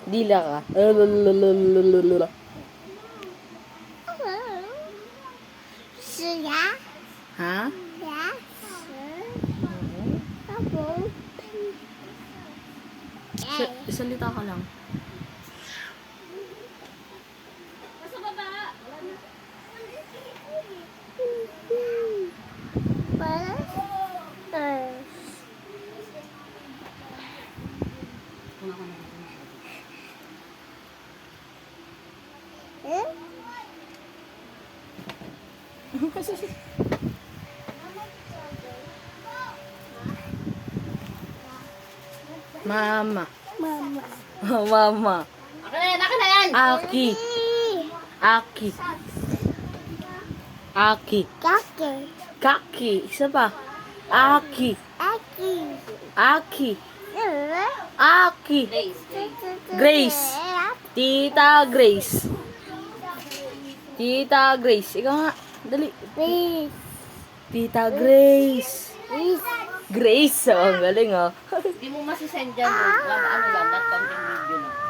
Dila ka. Lalalalalalala. Suya? Ha? Ya? Salita ka lang. Mama. Mama. Mama. Akin na yan! Aki. Aki. Aki. Kaki. Kaki. Isa pa. Aki. Aki. Aki. Aki. Grace. Tita Grace. Tita Grace. Ikaw nga. Dali. Please. Tita Grace. Please. Grace. Oh, ang galing oh. Hindi mo masisend dyan. Ano lang, not counting video na.